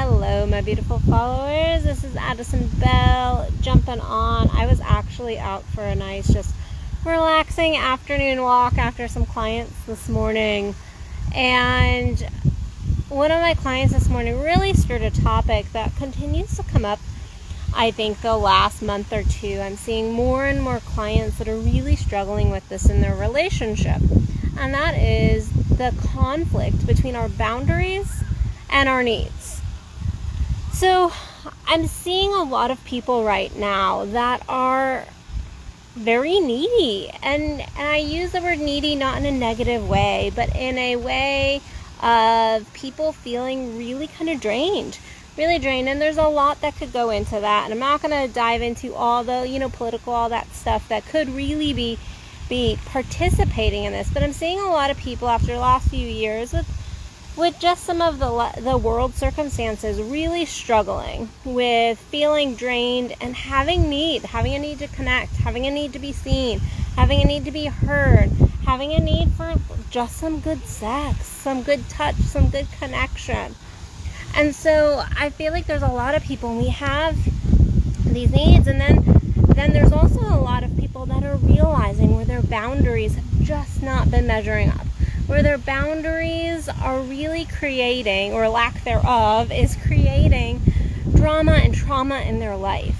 Hello, my beautiful followers. This is Addison Bell jumping on. I was actually out for a nice, just relaxing afternoon walk after some clients this morning. And one of my clients this morning really stirred a topic that continues to come up, I think, the last month or two. I'm seeing more and more clients that are really struggling with this in their relationship. And that is the conflict between our boundaries and our needs. So I'm seeing a lot of people right now that are very needy. And I use the word needy not in a negative way, but in a way of people feeling really kind of drained. Really drained. And there's a lot that could go into that. And I'm not going to dive into all the, political, all that stuff that could really be participating in this. But I'm seeing a lot of people after the last few years with just some of the world circumstances really struggling with feeling drained and having a need to connect, having a need to be seen, having a need to be heard, having a need for just some good sex, some good touch, some good connection. And so I feel like there's a lot of people, and we have these needs, and then there's also a lot of people that are realizing where their boundaries have just not been measuring up, where their boundaries are really creating, or lack thereof, is creating drama and trauma in their life.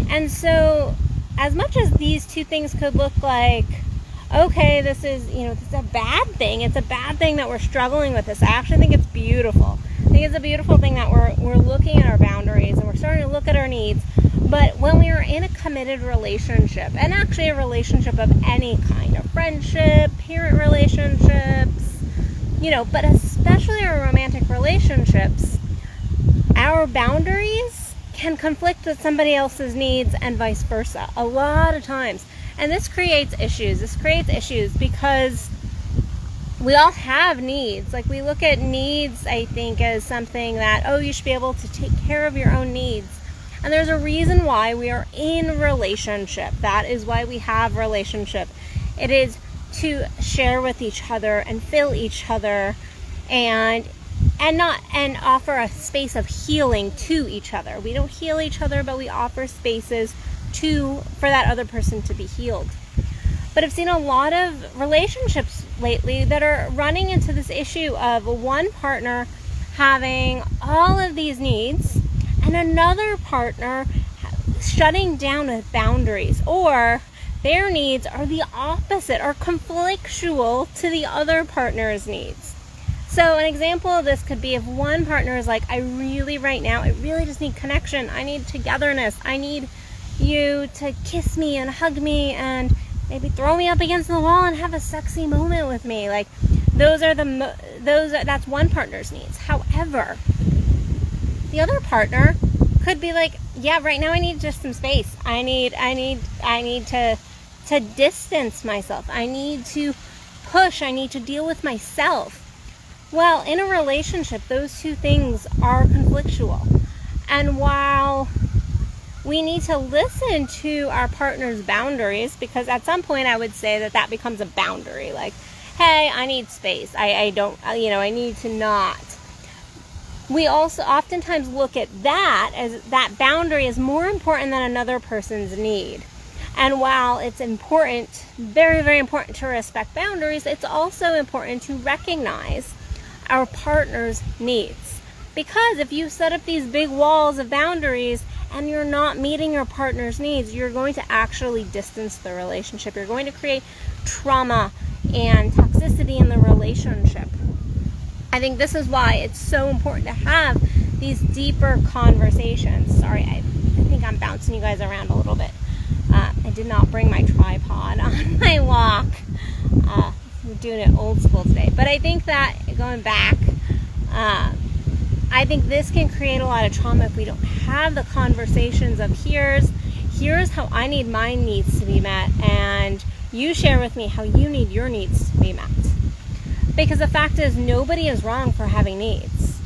And so as much as these two things could look like, okay, this is a bad thing. It's a bad thing that we're struggling with this. I actually think it's beautiful. I think it's a beautiful thing that we're looking at our boundaries and we're starting to look at our needs. But when we are in a committed relationship, and actually a relationship of any kind, of friendship, parent relationships, but especially our romantic relationships, our boundaries can conflict with somebody else's needs and vice versa a lot of times. And this creates issues. Because we all have needs. Like, we look at needs, I think, as something that, you should be able to take care of your own needs. And there's a reason why we are in relationship. That is why we have relationship. It is to share with each other and fill each other and offer a space of healing to each other. We don't heal each other, but we offer spaces for that other person to be healed. But I've seen a lot of relationships lately that are running into this issue of one partner having all of these needs and another partner shutting down with boundaries, or their needs are the opposite, or conflictual to the other partner's needs. So an example of this could be if one partner is like, I really just need connection. I need togetherness. I need you to kiss me and hug me and maybe throw me up against the wall and have a sexy moment with me. Like, that's one partner's needs. However, the other partner could be like, yeah, right now I need just some space. I need to distance myself. I need to push. I need to deal with myself. Well, in a relationship, those two things are conflictual. And while we need to listen to our partner's boundaries, because at some point I would say that becomes a boundary. Like, hey, I need space. I need to not. We also oftentimes look at that as that boundary is more important than another person's need. And while it's important, very, very important to respect boundaries, it's also important to recognize our partner's needs. Because if you set up these big walls of boundaries and you're not meeting your partner's needs, you're going to actually distance the relationship. You're going to create trauma and toxicity in the relationship. I think this is why it's so important to have these deeper conversations. Sorry, I think I'm bouncing you guys around a little bit. I did not bring my tripod on my walk. We're doing it old school today. But I think that, going back, I think this can create a lot of trauma if we don't have the conversations of here's how I need my needs to be met, and you share with me how you need your needs to be met. Because the fact is, nobody is wrong for having needs.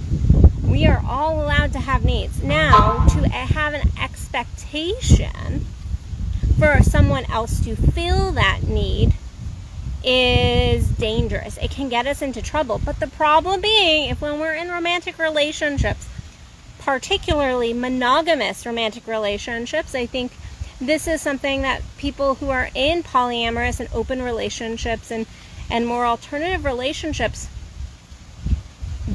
We are all allowed to have needs. Now, to have an expectation for someone else to fill that need is dangerous. It can get us into trouble. But the problem being, if when we're in romantic relationships, particularly monogamous romantic relationships. I think this is something that people who are in polyamorous and open relationships and more alternative relationships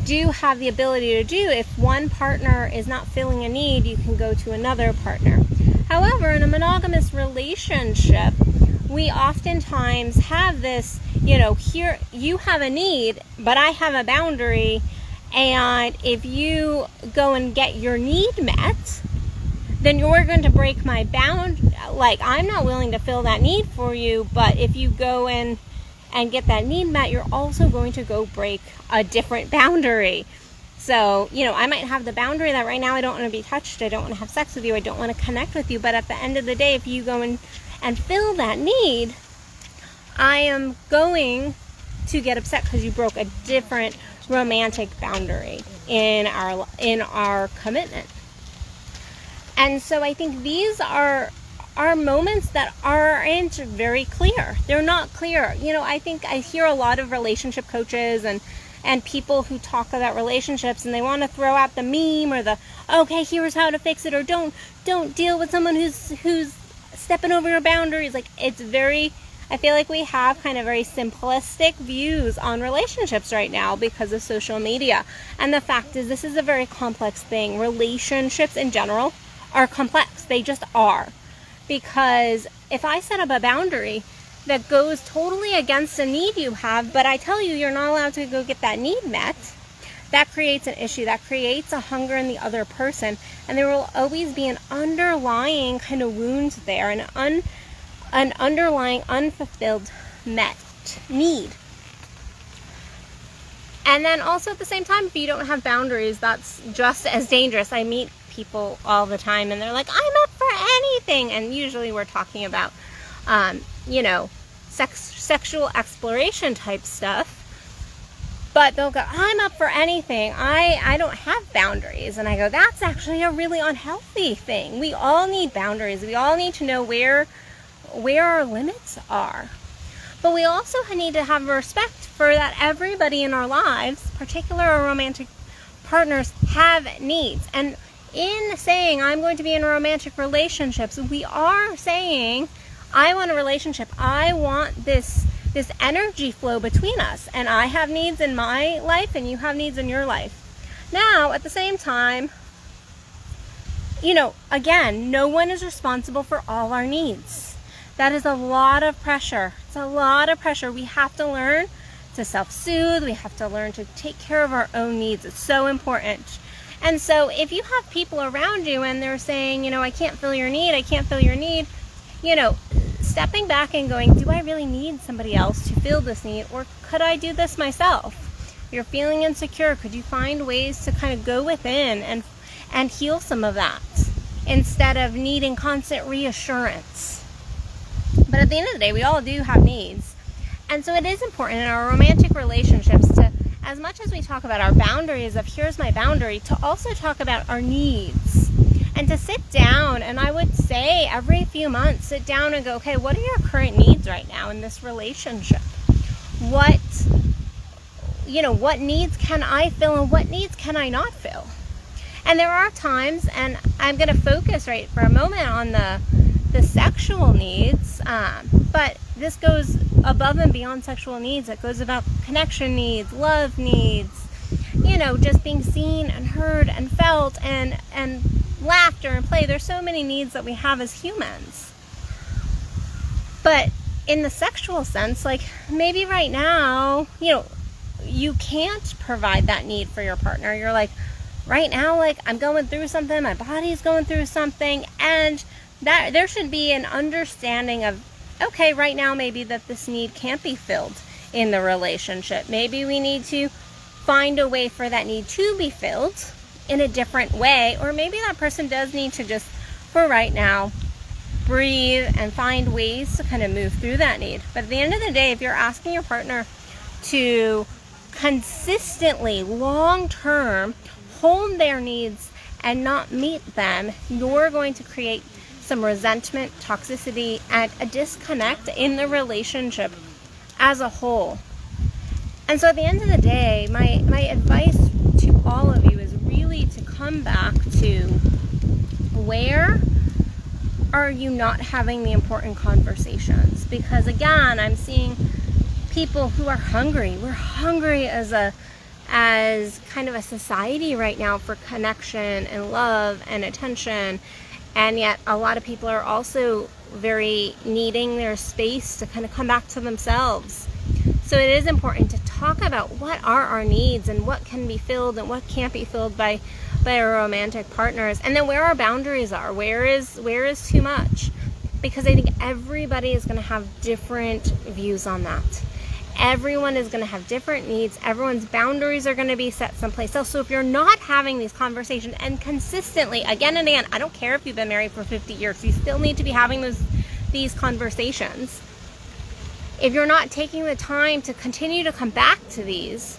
do have the ability to do. If one partner is not filling a need, you can go to another partner. However, in a monogamous relationship, we oftentimes have this, here you have a need, but I have a boundary, and if you go and get your need met, then you're going to break my bound. Like, I'm not willing to fill that need for you, but if you go in and get that need met, you're also going to go break a different boundary. So, I might have the boundary that right now I don't want to be touched, I don't want to have sex with you, I don't want to connect with you, but at the end of the day, if you go in and fill that need, I am going to get upset because you broke a different romantic boundary in our commitment. And so I think these are moments that aren't very clear. They're not clear. I think I hear a lot of relationship coaches and people who talk about relationships, and they want to throw out the meme or the, okay, here's how to fix it, or don't deal with someone who's stepping over your boundaries. Like, I feel like we have kind of very simplistic views on relationships right now because of social media. And the fact is, this is a very complex thing. Relationships in general are complex. They just are. Because if I set up a boundary that goes totally against a need you have, but I tell you you're not allowed to go get that need met, that creates an issue. That creates a hunger in the other person. And there will always be an underlying kind of wound there, an underlying unfulfilled need. And then also at the same time, if you don't have boundaries, that's just as dangerous. I meet people all the time and they're like, I'm up for anything. And usually we're talking about, sexual exploration type stuff. But they'll go, I'm up for anything. I don't have boundaries. And I go, that's actually a really unhealthy thing. We all need boundaries. We all need to know where our limits are. But we also need to have respect for that everybody in our lives, particularly our romantic partners, have needs. And in saying I'm going to be in romantic relationships, we are saying I want a relationship. I want this energy flow between us, and I have needs in my life and you have needs in your life. Now, at the same time, again, no one is responsible for all our needs. That is a lot of pressure. It's a lot of pressure. We have to learn to self-soothe. We have to learn to take care of our own needs. It's so important. And so if you have people around you and they're saying, I can't fill your need, stepping back and going, do I really need somebody else to fill this need, or could I do this myself? You're feeling insecure. Could you find ways to kind of go within and heal some of that instead of needing constant reassurance? But at the end of the day, we all do have needs. And so it is important in our romantic relationships to, as much as we talk about our boundaries of here's my boundary, to also talk about our needs. And to sit down, and I would say every few months, sit down and go, okay, what are your current needs right now in this relationship? What needs can I fill and what needs can I not fill? And there are times, and I'm going to focus right for a moment on the sexual needs, but this goes above and beyond sexual needs. It goes about connection needs, love needs, just being seen and heard and felt, and laughter and play. There's so many needs that we have as humans. But in the sexual sense, like maybe right now, you can't provide that need for your partner. You're like, right now, like I'm going through something, my body's going through something, and that there should be an understanding of, okay, right now maybe that this need can't be filled in the relationship. Maybe we need to find a way for that need to be filled in a different way, or maybe that person does need to just, for right now, breathe and find ways to kind of move through that need. But at the end of the day, if you're asking your partner to consistently, long-term, hold their needs and not meet them, you're going to create some resentment, toxicity, and a disconnect in the relationship as a whole. And so at the end of the day, my advice to all of you is really to come back are you not having the important conversations? Because again, I'm seeing people who are hungry. We're hungry as kind of a society right now for connection and love and attention, and yet a lot of people are also very needing their space to kind of come back to themselves. So it is important to talk about what are our needs and what can be filled and what can't be filled by our romantic partners, and then where our boundaries are, where is too much, because I think everybody is going to have different views on that. Everyone is going to have different needs. Everyone's boundaries are going to be set someplace else. So if you're not having these conversations and consistently, again and again, I don't care if you've been married for 50 years, you still need to be having these conversations. If you're not taking the time to continue to come back to these,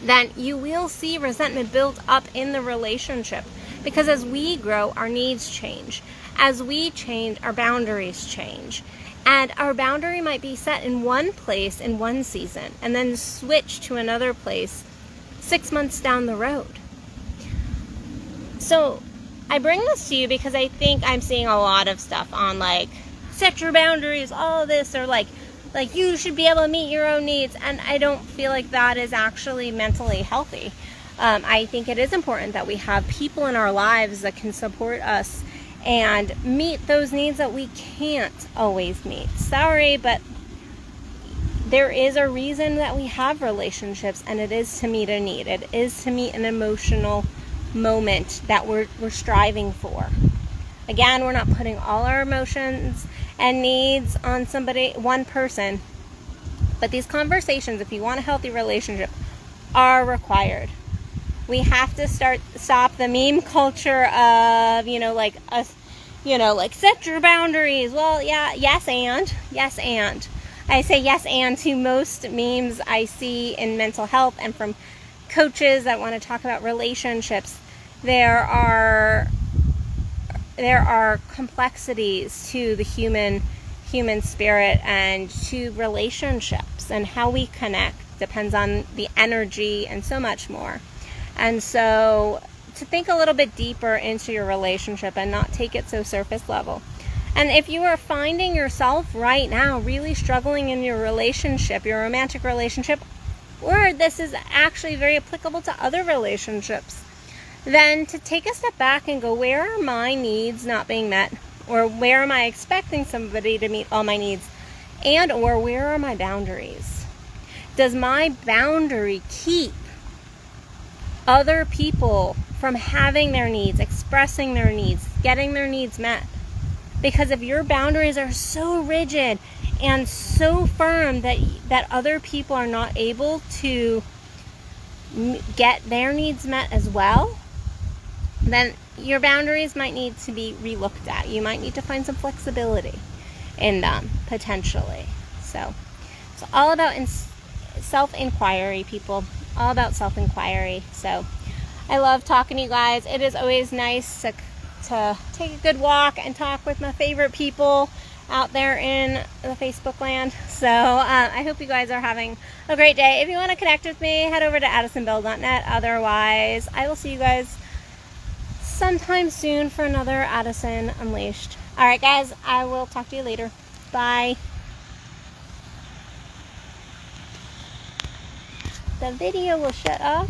then you will see resentment build up in the relationship. Because as we grow, our needs change. As we change, our boundaries change. And our boundary might be set in one place in one season and then switch to another place 6 months down the road. So I bring this to you because I think I'm seeing a lot of stuff on like, set your boundaries, all of this, or like you should be able to meet your own needs. And I don't feel like that is actually mentally healthy. I think it is important that we have people in our lives that can support us and meet those needs that we can't always meet. Sorry, but there is a reason that we have relationships, and it is to meet a need. It is to meet an emotional moment that we're striving for. Again, we're not putting all our emotions and needs on one person, but these conversations, if you want a healthy relationship, are required. We have to stop the meme culture of, like set your boundaries. Well, yeah, yes and. I say yes and to most memes I see in mental health and from coaches that want to talk about relationships. There are complexities to the human spirit and to relationships, and how we connect depends on the energy and so much more. And so to think a little bit deeper into your relationship and not take it so surface level. And if you are finding yourself right now really struggling in your relationship, your romantic relationship, or this is actually very applicable to other relationships, then to take a step back and go, where are my needs not being met? Or where am I expecting somebody to meet all my needs? And or where are my boundaries? Does my boundary keep other people from having their needs, expressing their needs, getting their needs met? Because if your boundaries are so rigid and so firm that other people are not able to get their needs met as well, then your boundaries might need to be relooked at. You might need to find some flexibility in them, potentially. So it's all about self-inquiry, people. All about self-inquiry. So I love talking to you guys. It is always nice to take a good walk and talk with my favorite people out there in the Facebook land. So I hope you guys are having a great day. If you want to connect with me, head over to addisonbell.net. Otherwise, I will see you guys sometime soon for another Addison Unleashed. All right, guys, I will talk to you later. Bye. The video will shut off.